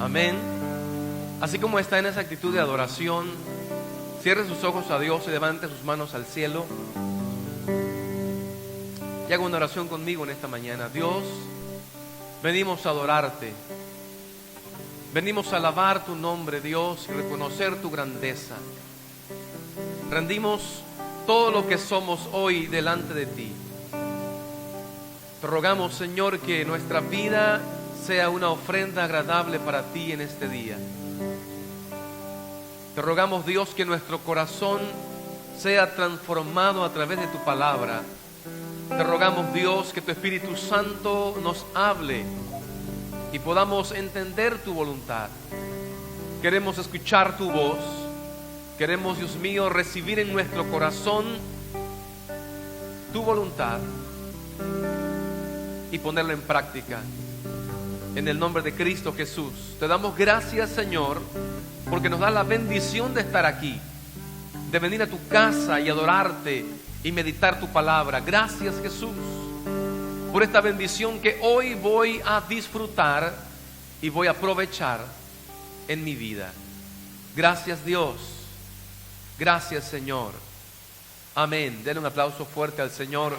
Amén. Así como está en esa actitud de adoración, cierre sus ojos a Dios y levante sus manos al cielo y haga una oración conmigo en esta mañana. Dios, venimos a adorarte, venimos a alabar tu nombre, Dios, y reconocer tu grandeza. Rendimos todo lo que somos hoy delante de ti. Te rogamos, Señor, que nuestra vida sea una ofrenda agradable para ti en este día. Te rogamos, Dios, que nuestro corazón sea transformado a través de tu palabra. Te rogamos, Dios, que tu Espíritu Santo nos hable y podamos entender tu voluntad. Queremos escuchar tu voz. Queremos, Dios mío, recibir en nuestro corazón tu voluntad y ponerla en práctica. En el nombre de Cristo Jesús, te damos gracias, Señor, porque nos da la bendición de estar aquí, de venir a tu casa y adorarte y meditar tu palabra. Gracias, Jesús, por esta bendición que hoy voy a disfrutar y voy a aprovechar en mi vida. Gracias, Dios. Gracias, Señor. Amén. Denle un aplauso fuerte al Señor.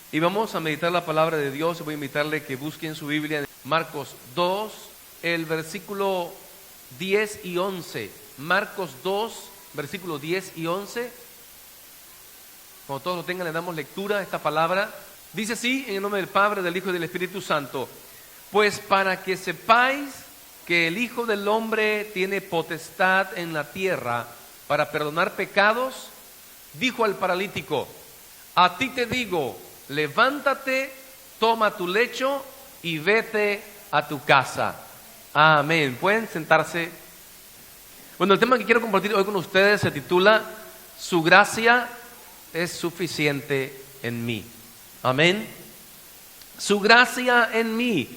Y vamos a meditar la palabra de Dios. Voy a invitarle que busquen su Biblia en Marcos 2, el versículo 10 y 11. Marcos 2, versículo 10 y 11. Cuando todos lo tengan, le damos lectura a esta palabra. Dice así, en el nombre del Padre, del Hijo y del Espíritu Santo: pues para que sepáis que el Hijo del Hombre tiene potestad en la tierra para perdonar pecados, dijo al paralítico: a ti te digo, levántate, toma tu lecho y vete a tu casa. Amén. ¿Pueden sentarse? Bueno, el tema que quiero compartir hoy con ustedes se titula: su gracia es suficiente en mí. Amén. Su gracia en mí.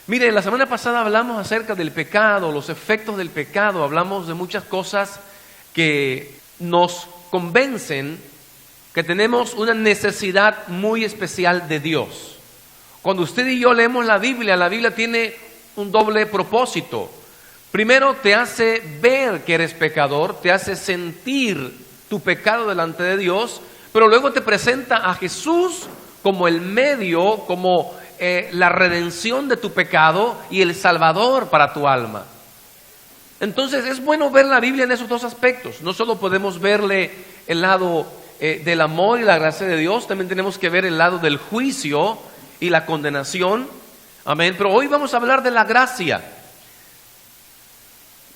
Mire, la semana pasada hablamos acerca del pecado, los efectos del pecado. Hablamos de muchas cosas que nos convencen que tenemos una necesidad muy especial de Dios. Cuando usted y yo leemos la Biblia tiene un doble propósito. Primero, te hace ver que eres pecador, te hace sentir tu pecado delante de Dios, pero luego te presenta a Jesús como el medio, como la redención de tu pecado y el Salvador para tu alma. Entonces es bueno ver la Biblia en esos dos aspectos. No solo podemos verle el lado del amor y la gracia de Dios, también tenemos que ver el lado del juicio y la condenación. Amén. Pero hoy vamos a hablar de la gracia,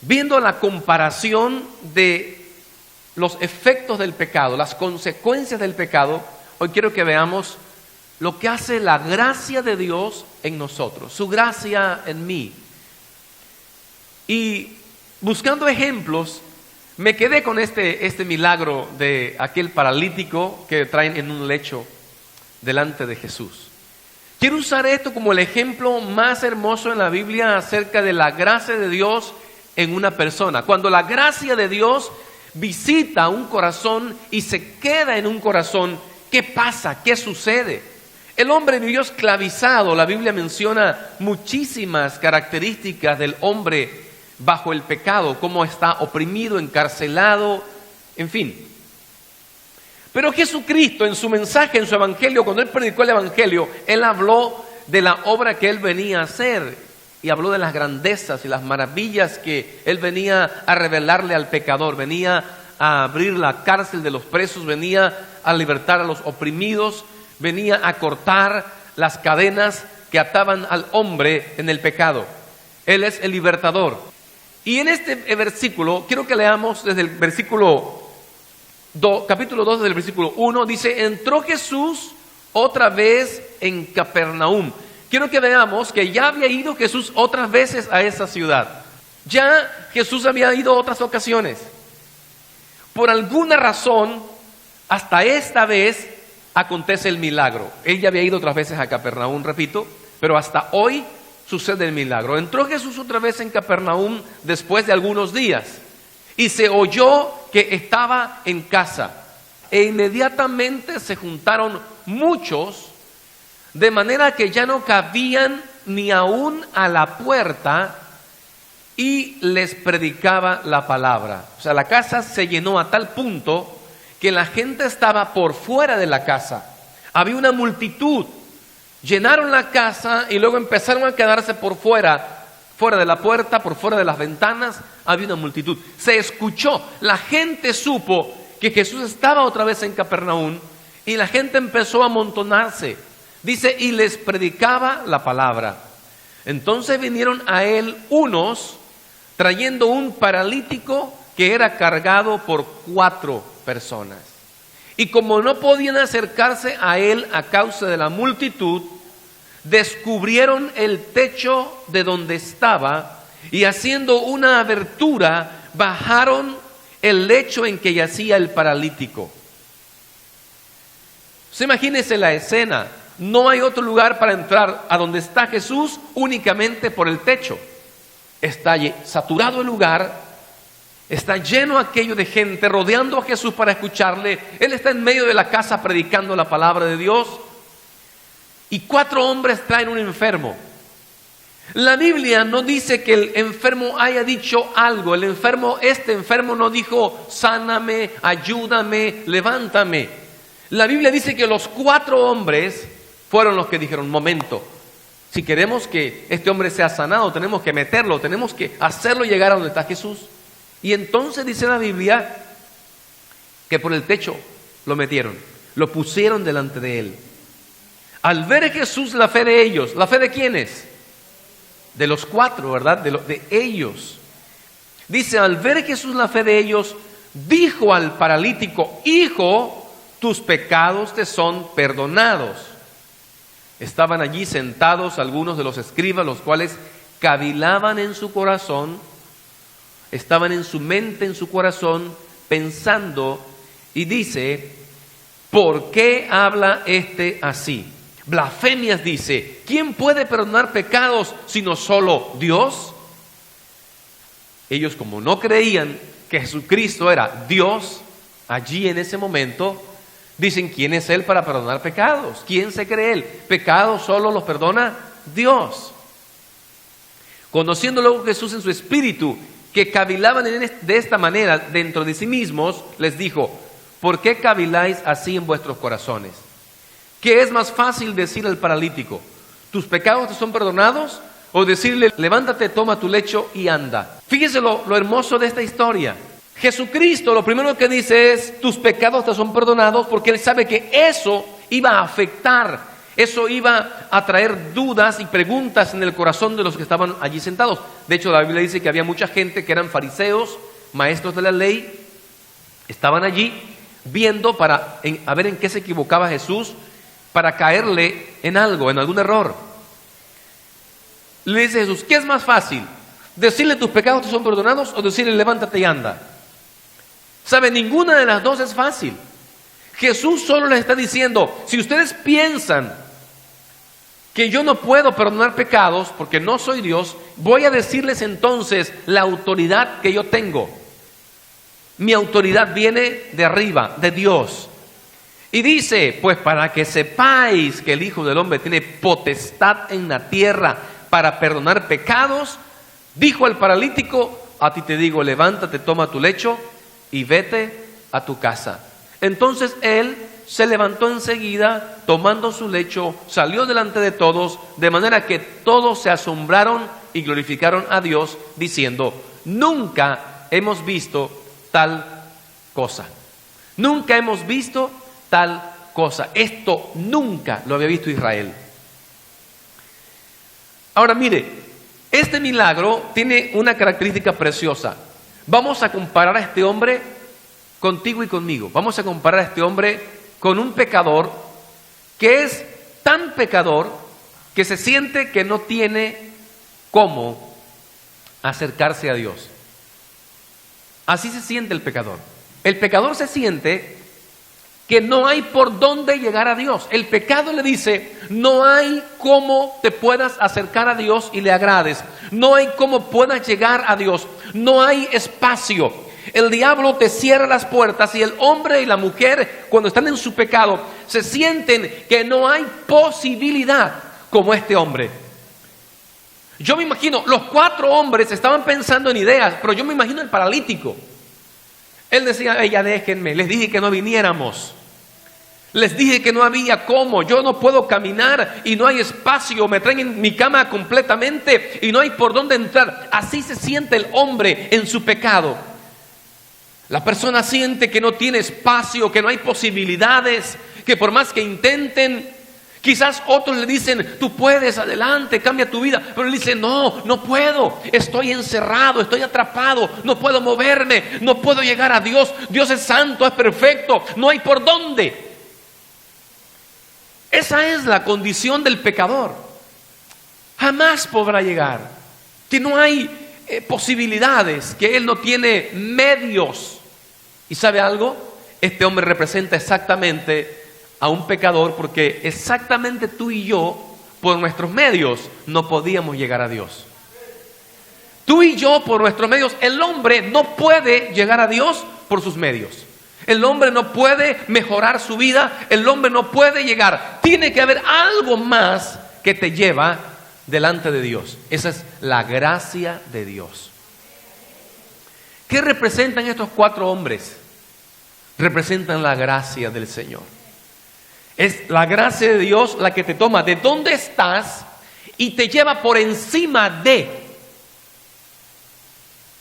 viendo la comparación de los efectos del pecado, las consecuencias del pecado. Hoy quiero que veamos lo que hace la gracia de Dios en nosotros, su gracia en mí. Y buscando ejemplos, me quedé con este milagro de aquel paralítico que traen en un lecho delante de Jesús. Quiero usar esto como el ejemplo más hermoso en la Biblia acerca de la gracia de Dios en una persona. Cuando la gracia de Dios visita un corazón y se queda en un corazón, ¿qué pasa? ¿Qué sucede? El hombre vivió esclavizado. La Biblia menciona muchísimas características del hombre bajo el pecado, cómo está oprimido, encarcelado, en fin. Pero Jesucristo, en su mensaje, en su evangelio, cuando Él predicó el evangelio, Él habló de la obra que Él venía a hacer y habló de las grandezas y las maravillas que Él venía a revelarle al pecador. Venía a abrir la cárcel de los presos, venía a libertar a los oprimidos, venía a cortar las cadenas que ataban al hombre en el pecado. Él es el libertador. Y en este versículo, quiero que leamos desde el versículo 2, capítulo 2, desde el versículo 1, dice: entró Jesús otra vez en Capernaum. Quiero que veamos que ya había ido Jesús otras veces a esa ciudad. Ya Jesús había ido otras ocasiones. Por alguna razón, hasta esta vez acontece el milagro. Él ya había ido otras veces a Capernaum, repito, pero hasta hoy sucede el milagro. Entró Jesús otra vez en Capernaum después de algunos días y se oyó que estaba en casa. e inmediatamente se juntaron muchos, de manera que ya no cabían ni aún a la puerta, y les predicaba la palabra. O sea, la casa se llenó a tal punto que la gente estaba por fuera de la casa. Había una multitud. Llenaron la casa y luego empezaron a quedarse por fuera, fuera de la puerta, por fuera de las ventanas. Había una multitud. Se escuchó, la gente supo que Jesús estaba otra vez en Capernaum y la gente empezó a amontonarse. Dice, y les predicaba la palabra. Entonces vinieron a él unos trayendo un paralítico que era cargado por 4 personas. Y como no podían acercarse a él a causa de la multitud, descubrieron el techo de donde estaba y haciendo una abertura, bajaron el lecho en que yacía el paralítico. Imagínense la escena. No hay otro lugar para entrar a donde está Jesús únicamente por el techo. Está saturado el lugar, está lleno aquello de gente rodeando a Jesús para escucharle. Él está en medio de la casa predicando la palabra de Dios. Y 4 hombres traen un enfermo. La Biblia no dice que el enfermo haya dicho algo. Este enfermo no dijo, sáname, ayúdame, levántame. La Biblia dice que los 4 hombres fueron los que dijeron, momento, si queremos que este hombre sea sanado, tenemos que meterlo, tenemos que hacerlo llegar a donde está Jesús. Y entonces dice la Biblia que por el techo lo metieron, lo pusieron delante de él. Al ver Jesús la fe de ellos, ¿la fe de quiénes? De los 4, ¿verdad? De ellos. Dice, al ver Jesús la fe de ellos, dijo al paralítico, hijo, tus pecados te son perdonados. Estaban allí sentados algunos de los escribas, los cuales cavilaban en su corazón, estaban en su mente, en su corazón, pensando, y dice, ¿por qué habla este así? Blasfemias dice, ¿quién puede perdonar pecados sino solo Dios? Ellos, como no creían que Jesucristo era Dios, allí en ese momento, dicen, ¿quién es Él para perdonar pecados? ¿Quién se cree Él? Pecados solo los perdona Dios. Conociendo luego Jesús en su espíritu, que cavilaban de esta manera dentro de sí mismos, les dijo, ¿por qué caviláis así en vuestros corazones? ¿Qué es más fácil decir al paralítico, tus pecados te son perdonados? O decirle, levántate, toma tu lecho y anda. Fíjese lo hermoso de esta historia. Jesucristo lo primero que dice es, tus pecados te son perdonados, porque Él sabe que eso iba a afectar, eso iba a traer dudas y preguntas en el corazón de los que estaban allí sentados. De hecho, la Biblia dice que había mucha gente que eran fariseos, maestros de la ley, estaban allí viendo a ver en qué se equivocaba Jesús, para caerle en algo, en algún error. Le dice Jesús, ¿qué es más fácil? ¿Decirle tus pecados te son perdonados o decirle levántate y anda? ¿Sabe? Ninguna de las dos es fácil. Jesús solo les está diciendo, si ustedes piensan que yo no puedo perdonar pecados porque no soy Dios, voy a decirles entonces la autoridad que yo tengo. Mi autoridad viene de arriba, de Dios. Y dice, pues para que sepáis que el Hijo del Hombre tiene potestad en la tierra para perdonar pecados, dijo al paralítico, a ti te digo, levántate, toma tu lecho y vete a tu casa. Entonces él se levantó enseguida, tomando su lecho, salió delante de todos, de manera que todos se asombraron y glorificaron a Dios, diciendo, nunca hemos visto tal cosa. Nunca hemos visto tal cosa. Esto nunca lo había visto Israel. Ahora mire, este milagro tiene una característica preciosa. Vamos a comparar a este hombre contigo y conmigo. Vamos a comparar a este hombre con un pecador que es tan pecador que se siente que no tiene cómo acercarse a Dios. Así se siente el pecador. El pecador se siente que no hay por dónde llegar a Dios. El pecado le dice, no hay cómo te puedas acercar a Dios y le agrades. No hay cómo puedas llegar a Dios. No hay espacio. El diablo te cierra las puertas y el hombre y la mujer, cuando están en su pecado, se sienten que no hay posibilidad como este hombre. Yo me imagino, los 4 hombres estaban pensando en ideas, pero yo me imagino el paralítico. Él decía, ya déjenme, les dije que no viniéramos. Les dije que no había cómo, yo no puedo caminar y no hay espacio, me traen en mi cama completamente y no hay por dónde entrar. Así se siente el hombre en su pecado. La persona siente que no tiene espacio, que no hay posibilidades, que por más que intenten, quizás otros le dicen, tú puedes, adelante, cambia tu vida. Pero él dice, no puedo, estoy encerrado, estoy atrapado, no puedo moverme, no puedo llegar a Dios. Dios es santo, es perfecto, no hay por dónde. Esa es la condición del pecador. Jamás podrá llegar. Que no hay posibilidades, que él no tiene medios. ¿Y sabe algo? Este hombre representa exactamente a un pecador, porque exactamente tú y yo, por nuestros medios, no podíamos llegar a Dios. Tú y yo, por nuestros medios, el hombre no puede llegar a Dios por sus medios. El hombre no puede mejorar su vida, el hombre no puede llegar. Tiene que haber algo más que te lleva delante de Dios. Esa es la gracia de Dios. ¿Qué representan estos 4 hombres? Representan la gracia del Señor. Es la gracia de Dios la que te toma de donde estás y te lleva por encima de.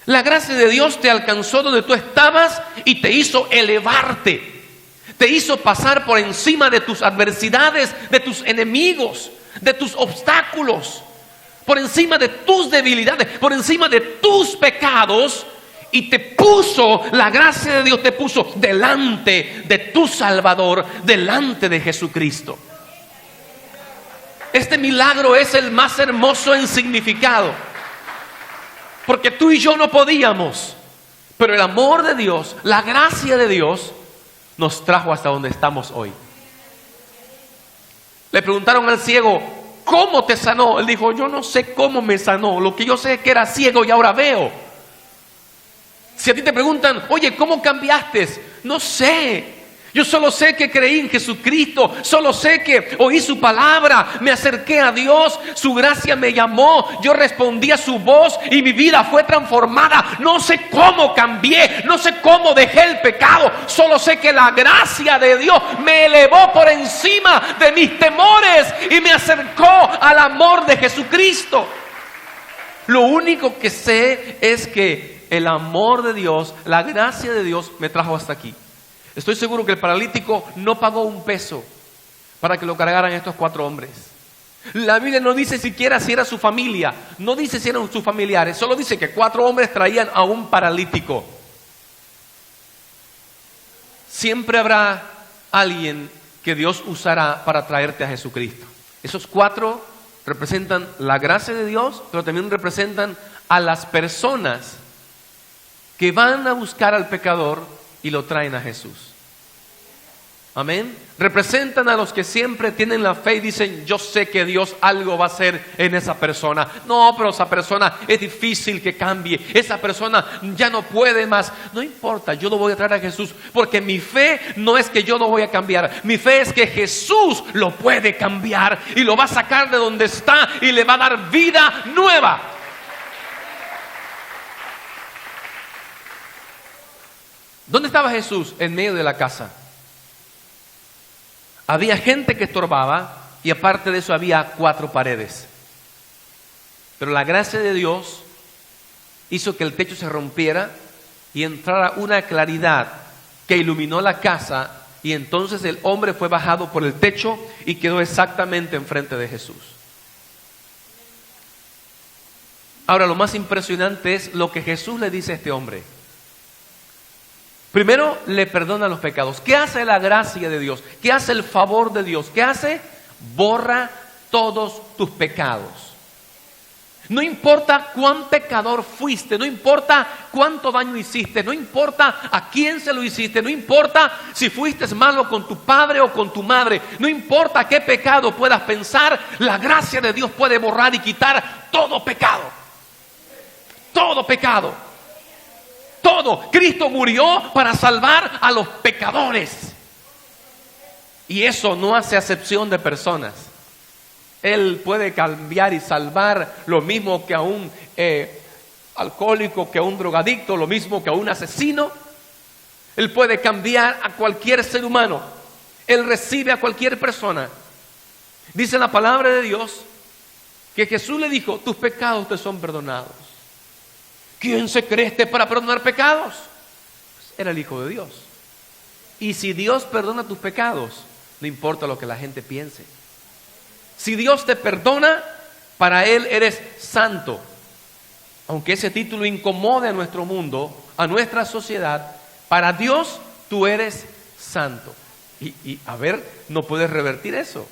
La gracia de Dios te alcanzó donde tú estabas y te hizo elevarte. Te hizo pasar por encima de tus adversidades, de tus enemigos, de tus obstáculos, por encima de tus debilidades, por encima de tus pecados, y te puso, la gracia de Dios te puso delante de tu Salvador, delante de Jesucristo. Este milagro es el más hermoso en significado, porque tú y yo no podíamos, pero el amor de Dios, la gracia de Dios, nos trajo hasta donde estamos hoy. Le preguntaron al ciego, ¿cómo te sanó? Él dijo, yo no sé cómo me sanó, lo que yo sé es que era ciego y ahora veo. Si a ti te preguntan, oye, ¿cómo cambiaste? No sé. Yo solo sé que creí en Jesucristo, solo sé que oí su palabra, me acerqué a Dios, su gracia me llamó, yo respondí a su voz y mi vida fue transformada. No sé cómo cambié, no sé cómo dejé el pecado, solo sé que la gracia de Dios me elevó por encima de mis temores y me acercó al amor de Jesucristo. Lo único que sé es que el amor de Dios, la gracia de Dios me trajo hasta aquí. Estoy seguro que el paralítico no pagó un peso para que lo cargaran estos 4 hombres. La Biblia no dice siquiera si era su familia, no dice si eran sus familiares, solo dice que 4 hombres traían a un paralítico. Siempre habrá alguien que Dios usará para traerte a Jesucristo. Esos 4 representan la gracia de Dios, pero también representan a las personas que van a buscar al pecador y lo traen a Jesús. Amén. Representan a los que siempre tienen la fe y dicen, yo sé que Dios algo va a hacer en esa persona. No, pero esa persona es difícil que cambie. Esa persona ya no puede más. No importa, yo lo voy a traer a Jesús, porque mi fe no es que yo lo voy a cambiar. Mi fe es que Jesús lo puede cambiar y lo va a sacar de donde está y le va a dar vida nueva. ¿Dónde estaba Jesús? En medio de la casa. Había gente que estorbaba y aparte de eso había 4 paredes. Pero la gracia de Dios hizo que el techo se rompiera y entrara una claridad que iluminó la casa, y entonces el hombre fue bajado por el techo y quedó exactamente enfrente de Jesús. Ahora, lo más impresionante es lo que Jesús le dice a este hombre. Primero, le perdona los pecados. ¿Qué hace la gracia de Dios? ¿Qué hace el favor de Dios? ¿Qué hace? Borra todos tus pecados. No importa cuán pecador fuiste, no importa cuánto daño hiciste, no importa a quién se lo hiciste, no importa si fuiste malo con tu padre o con tu madre, no importa qué pecado puedas pensar, la gracia de Dios puede borrar y quitar todo pecado. Todo pecado. todo. Cristo murió para salvar a los pecadores. Y eso no hace acepción de personas. Él puede cambiar y salvar lo mismo que a un alcohólico, que a un drogadicto, lo mismo que a un asesino. Él puede cambiar a cualquier ser humano. Él recibe a cualquier persona. Dice la palabra de Dios que Jesús le dijo: tus pecados te son perdonados. ¿Quién se cree este para perdonar pecados? Pues era el Hijo de Dios. Y si Dios perdona tus pecados, no importa lo que la gente piense. Si Dios te perdona, para Él eres santo. Aunque ese título incomode a nuestro mundo, a nuestra sociedad, para Dios tú eres santo. Y a ver, no puedes revertir eso.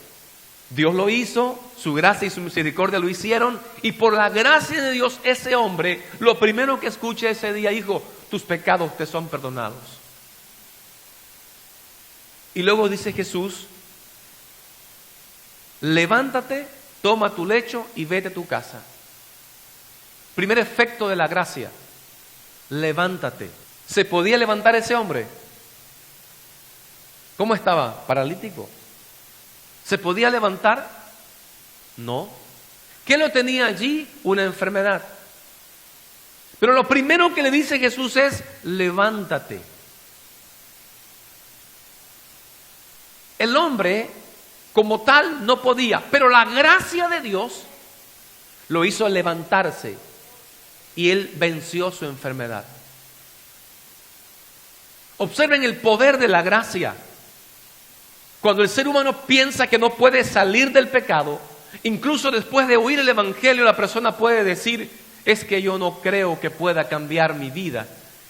Dios lo hizo, su gracia y su misericordia lo hicieron, y por la gracia de Dios ese hombre, lo primero que escucha ese día: hijo, tus pecados te son perdonados. Y luego dice Jesús: levántate, toma tu lecho y vete a tu casa. Primer efecto de la gracia: levántate. ¿Se podía levantar ese hombre? ¿Cómo estaba? Paralítico. ¿Se podía levantar? No. ¿Qué lo tenía allí? Una enfermedad. Pero lo primero que le dice Jesús es: levántate. El hombre como tal no podía, pero la gracia de Dios lo hizo levantarse y él venció su enfermedad. Observen el poder de la gracia. Cuando el ser humano piensa que no puede salir del pecado, incluso después de oír el evangelio, la persona puede decir: es que yo no creo que pueda cambiar mi vida.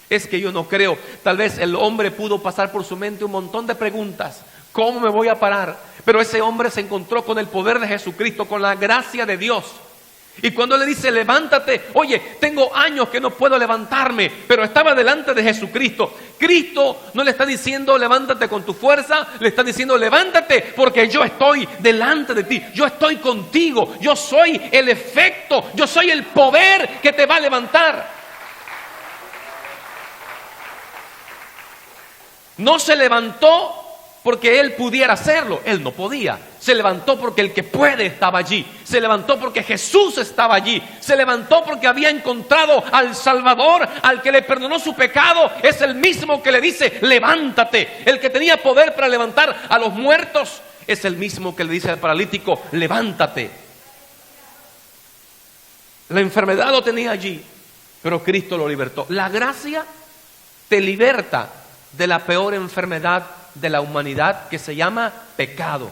Es que yo no creo. Tal vez el hombre pudo pasar por su mente un montón de preguntas. ¿Cómo me voy a parar? Pero ese hombre se encontró con el poder de Jesucristo, con la gracia de Dios. Y cuando le dice: levántate, oye, tengo años que no puedo levantarme, pero estaba delante de Jesucristo. Cristo no le está diciendo: levántate con tu fuerza, le está diciendo: levántate porque yo estoy delante de ti, yo estoy contigo, yo soy el efecto, yo soy el poder que te va a levantar. No se levantó porque él pudiera hacerlo, él no podía. Se levantó porque el que puede estaba allí. Se levantó porque Jesús estaba allí. Se levantó porque había encontrado al Salvador, al que le perdonó su pecado. Es el mismo que le dice: levántate. El que tenía poder para levantar a los muertos es el mismo que le dice al paralítico: levántate. La enfermedad lo tenía allí, pero Cristo lo libertó. La gracia te liberta de la peor enfermedad de la humanidad, que se llama pecado.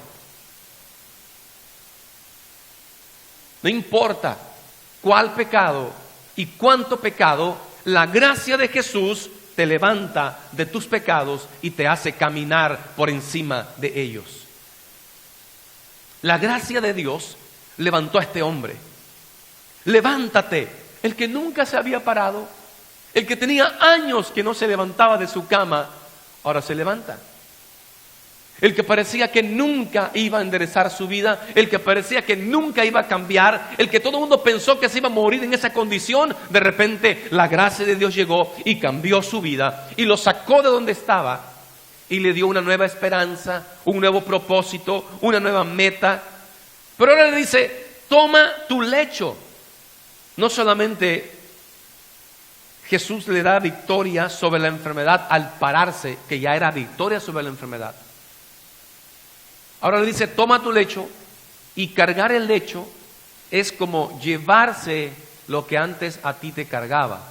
No importa cuál pecado y cuánto pecado, la gracia de Jesús te levanta de tus pecados y te hace caminar por encima de ellos. La gracia de Dios levantó a este hombre. Levántate. El que nunca se había parado, el que tenía años que no se levantaba de su cama, ahora se levanta. El que parecía que nunca iba a enderezar su vida, el que parecía que nunca iba a cambiar, el que todo el mundo pensó que se iba a morir en esa condición, de repente la gracia de Dios llegó y cambió su vida y lo sacó de donde estaba y le dio una nueva esperanza, un nuevo propósito, una nueva meta. Pero ahora le dice: toma tu lecho. No solamente Jesús le da victoria sobre la enfermedad al pararse, que ya era victoria sobre la enfermedad. Ahora le dice: toma tu lecho. Y cargar el lecho es como llevarse lo que antes a ti te cargaba.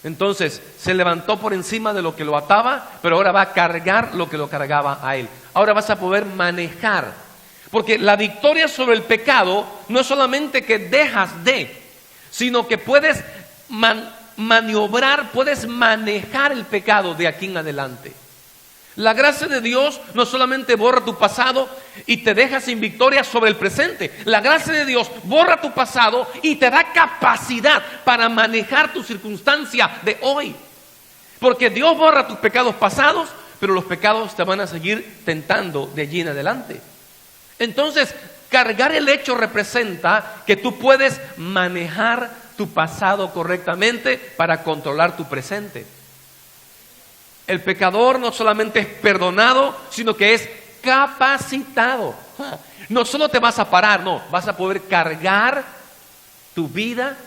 Entonces se levantó por encima de lo que lo ataba, pero ahora va a cargar lo que lo cargaba a él. Ahora vas a poder manejar, porque la victoria sobre el pecado no es solamente que dejas de, sino que puedes maniobrar, puedes manejar el pecado de aquí en adelante. La gracia de Dios no solamente borra tu pasado y te deja sin victoria sobre el presente. La gracia de Dios borra tu pasado y te da capacidad para manejar tu circunstancia de hoy. Porque Dios borra tus pecados pasados, pero los pecados te van a seguir tentando de allí en adelante. Entonces, cargar el hecho representa que tú puedes manejar tu pasado correctamente para controlar tu presente. El pecador no solamente es perdonado, sino que es capacitado. No solo te vas a parar, no, vas a poder cargar tu vida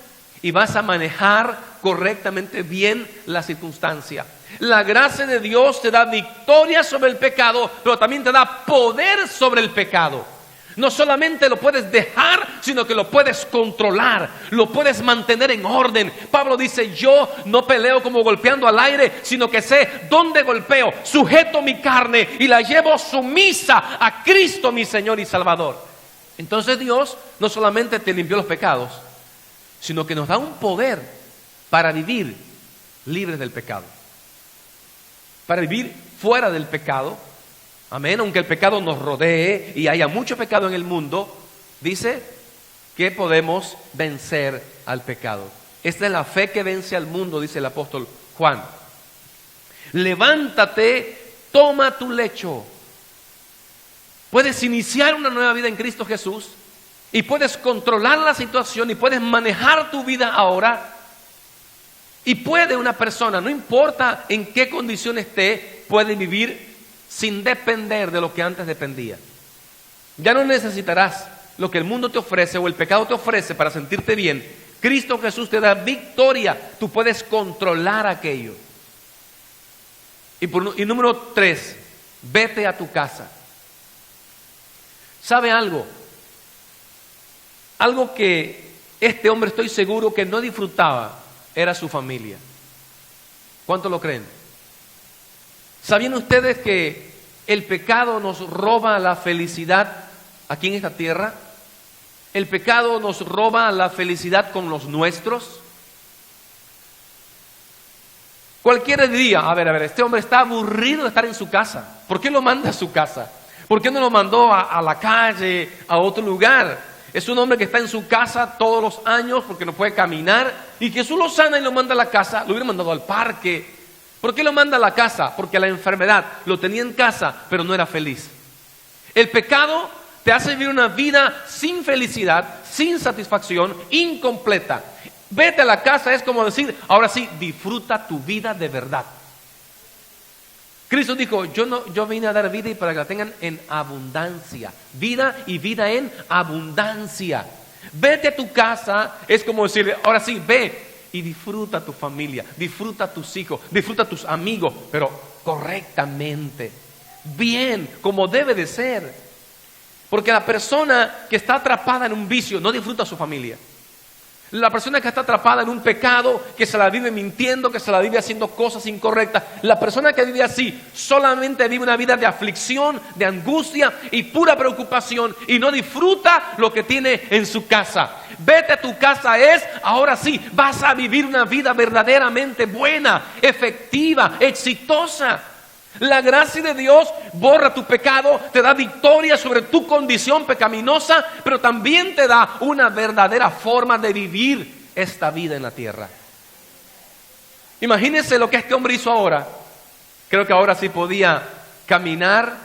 y vas a manejar correctamente bien la circunstancia. La gracia de Dios te da victoria sobre el pecado, pero también te da poder sobre el pecado. No solamente lo puedes dejar, sino que lo puedes controlar, lo puedes mantener en orden. Pablo dice, yo no peleo como golpeando al aire, sino que sé dónde golpeo, sujeto mi carne y la llevo sumisa a Cristo mi Señor y Salvador. Entonces Dios no solamente te limpió los pecados, sino que nos da un poder para vivir libres del pecado, para vivir fuera del pecado. Amén, aunque el pecado nos rodee y haya mucho pecado en el mundo, dice que podemos vencer al pecado. Esta es la fe que vence al mundo, dice el apóstol Juan. Levántate, toma tu lecho. Puedes iniciar una nueva vida en Cristo Jesús y puedes controlar la situación y puedes manejar tu vida ahora. Y puede una persona, no importa en qué condición esté, puede vivir sin depender de lo que antes dependía. Ya no necesitarás lo que el mundo te ofrece o el pecado te ofrece para sentirte bien. Cristo Jesús te da victoria. Tú puedes controlar aquello. Y número 3, vete a tu casa. ¿Sabe algo? Algo que este hombre, estoy seguro que no disfrutaba, era su familia. ¿Cuánto lo creen? ¿Sabían ustedes que el pecado nos roba la felicidad aquí en esta tierra? El pecado nos roba la felicidad con los nuestros. Cualquiera diría, a ver, este hombre está aburrido de estar en su casa. ¿Por qué lo manda a su casa? ¿Por qué no lo mandó a la calle, a otro lugar? Es un hombre que está en su casa todos los años porque no puede caminar, y Jesús lo sana y lo manda a la casa. Lo hubiera mandado al parque. ¿Por qué lo manda a la casa? Porque la enfermedad lo tenía en casa, pero no era feliz. El pecado te hace vivir una vida sin felicidad, sin satisfacción, incompleta. Vete a la casa es como decir, ahora sí, disfruta tu vida de verdad. Cristo dijo, yo vine a dar vida y para que la tengan en abundancia. Vida y vida en abundancia. Vete a tu casa es como decirle, ahora sí, ve y disfruta tu familia, disfruta tus hijos, disfruta tus amigos, pero correctamente, bien, como debe de ser. Porque la persona que está atrapada en un vicio no disfruta a su familia. La persona que está atrapada en un pecado, que se la vive mintiendo, que se la vive haciendo cosas incorrectas, la persona que vive así solamente vive una vida de aflicción, de angustia y pura preocupación, y no disfruta lo que tiene en su casa. Vete a tu casa ahora sí, vas a vivir una vida verdaderamente buena, efectiva, exitosa. La gracia de Dios borra tu pecado, te da victoria sobre tu condición pecaminosa, pero también te da una verdadera forma de vivir esta vida en la tierra. Imagínense lo que este hombre hizo ahora. Creo que ahora sí podía caminar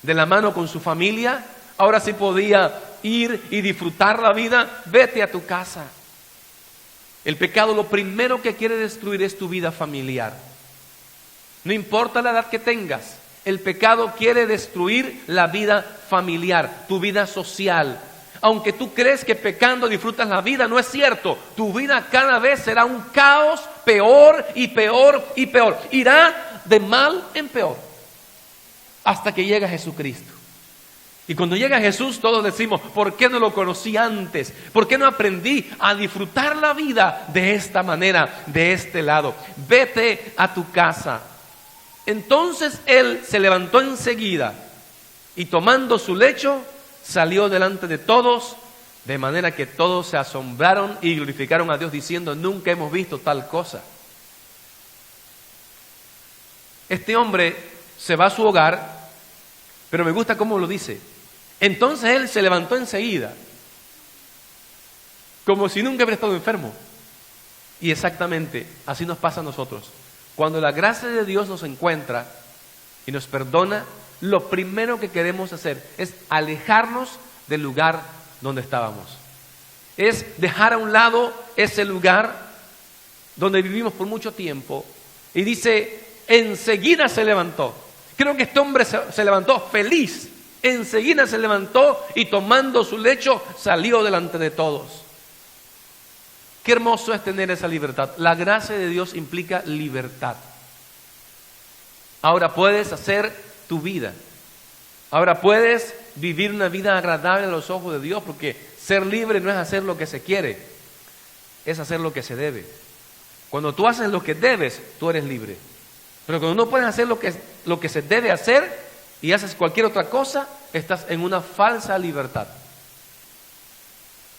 de la mano con su familia, ahora sí podía ir y disfrutar la vida. Vete a tu casa. El pecado lo primero que quiere destruir es tu vida familiar. No importa la edad que tengas, el pecado quiere destruir la vida familiar, tu vida social. Aunque tú crees que pecando disfrutas la vida, no es cierto. Tu vida cada vez será un caos peor y peor y peor. Irá de mal en peor hasta que llegue a Jesucristo. Y cuando llega Jesús todos decimos, ¿por qué no lo conocí antes? ¿Por qué no aprendí a disfrutar la vida de esta manera, de este lado? Vete a tu casa. Entonces él se levantó enseguida y tomando su lecho salió delante de todos, de manera que todos se asombraron y glorificaron a Dios diciendo, nunca hemos visto tal cosa. Este hombre se va a su hogar, pero me gusta cómo lo dice. Entonces él se levantó enseguida, como si nunca hubiera estado enfermo. Y exactamente así nos pasa a nosotros. Cuando la gracia de Dios nos encuentra y nos perdona, lo primero que queremos hacer es alejarnos del lugar donde estábamos. es dejar a un lado ese lugar donde vivimos por mucho tiempo. Y dice, enseguida se levantó. Creo que este hombre se levantó feliz. Enseguida se levantó y tomando su lecho salió delante de todos. Qué hermoso es tener esa libertad. La gracia de Dios implica libertad. Ahora puedes hacer tu vida. Ahora puedes vivir una vida agradable a los ojos de Dios, porque ser libre no es hacer lo que se quiere, es hacer lo que se debe. Cuando tú haces lo que debes, tú eres libre. Pero cuando no puedes hacer lo que se debe hacer y haces cualquier otra cosa, estás en una falsa libertad.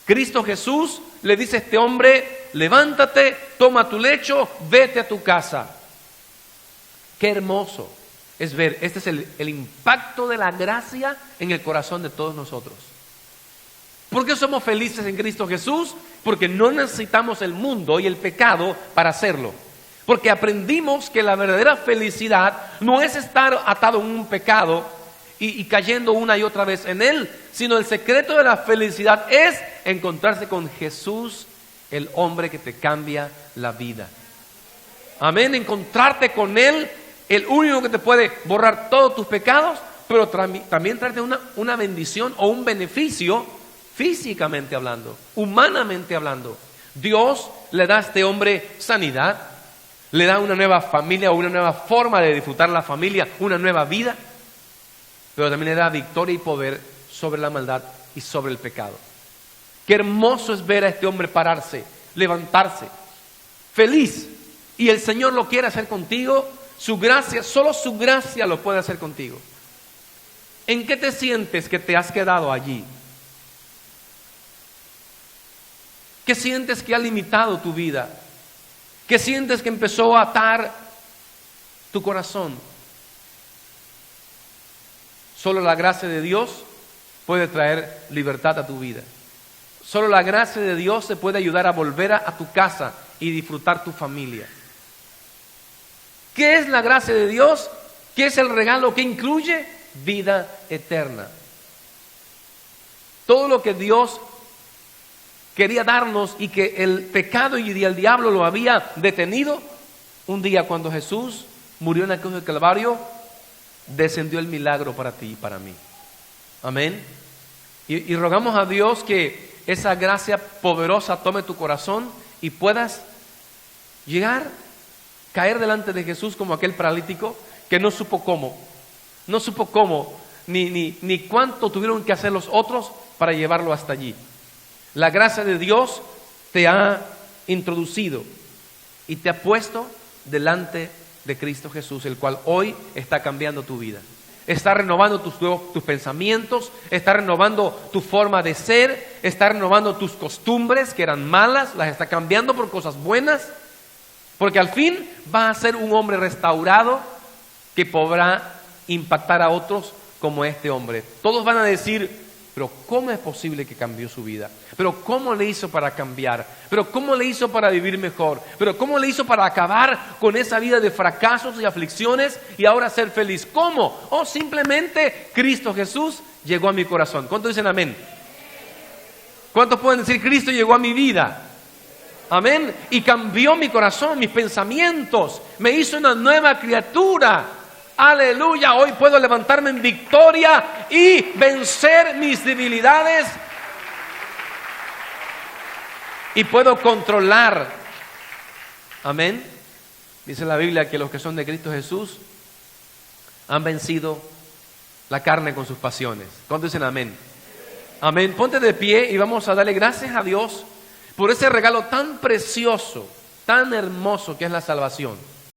Cristo Jesús le dice a este hombre, levántate, toma tu lecho, vete a tu casa. Qué hermoso es ver, este es el impacto de la gracia en el corazón de todos nosotros. ¿Por qué somos felices en Cristo Jesús? Porque no necesitamos el mundo y el pecado para hacerlo. Porque aprendimos que la verdadera felicidad no es estar atado en un pecado y cayendo una y otra vez en él, sino el secreto de la felicidad es encontrarse con Jesús, el hombre que te cambia la vida. Amén, encontrarte con él, el único que te puede borrar todos tus pecados, pero también traerte una bendición o un beneficio físicamente hablando, humanamente hablando. Dios le da a este hombre sanidad, le da una nueva familia, una nueva forma de disfrutar la familia, una nueva vida, pero también le da victoria y poder sobre la maldad y sobre el pecado. Qué hermoso es ver a este hombre pararse, levantarse, feliz. Y el Señor lo quiere hacer contigo. Su gracia, solo su gracia lo puede hacer contigo. ¿En qué te sientes que te has quedado allí? ¿Qué sientes que ha limitado tu vida? ¿Qué sientes que empezó a atar tu corazón? Solo la gracia de Dios puede traer libertad a tu vida. Solo la gracia de Dios te puede ayudar a volver a tu casa y disfrutar tu familia. ¿Qué es la gracia de Dios? ¿Qué es el regalo que incluye? Vida eterna. Todo lo que Dios quería darnos y que el pecado y el diablo lo había detenido, un día cuando Jesús murió en la cruz del Calvario, descendió el milagro para ti y para mí. Amén. Y rogamos a Dios que esa gracia poderosa tome tu corazón y puedas caer delante de Jesús como aquel paralítico que no supo cómo, ni cuánto tuvieron que hacer los otros para llevarlo hasta allí. La gracia de Dios te ha introducido y te ha puesto delante de Cristo Jesús, el cual hoy está cambiando tu vida. Está renovando tus pensamientos, está renovando tu forma de ser, está renovando tus costumbres que eran malas, las está cambiando por cosas buenas, porque al fin vas a ser un hombre restaurado que podrá impactar a otros como este hombre. Todos van a decir, pero ¿cómo es posible que cambió su vida? ¿Pero cómo le hizo para cambiar? ¿Pero cómo le hizo para vivir mejor? ¿Pero cómo le hizo para acabar con esa vida de fracasos y aflicciones y ahora ser feliz? ¿Cómo? O simplemente Cristo Jesús llegó a mi corazón. ¿Cuántos dicen amén? ¿Cuántos pueden decir Cristo llegó a mi vida? Amén. Y cambió mi corazón, mis pensamientos. Me hizo una nueva criatura. Aleluya, hoy puedo levantarme en victoria y vencer mis debilidades y puedo controlar. Amén. Dice la Biblia que los que son de Cristo Jesús han vencido la carne con sus pasiones. ¿Cuántos dicen amén? Amén. Ponte de pie y vamos a darle gracias a Dios por ese regalo tan precioso, tan hermoso que es la salvación.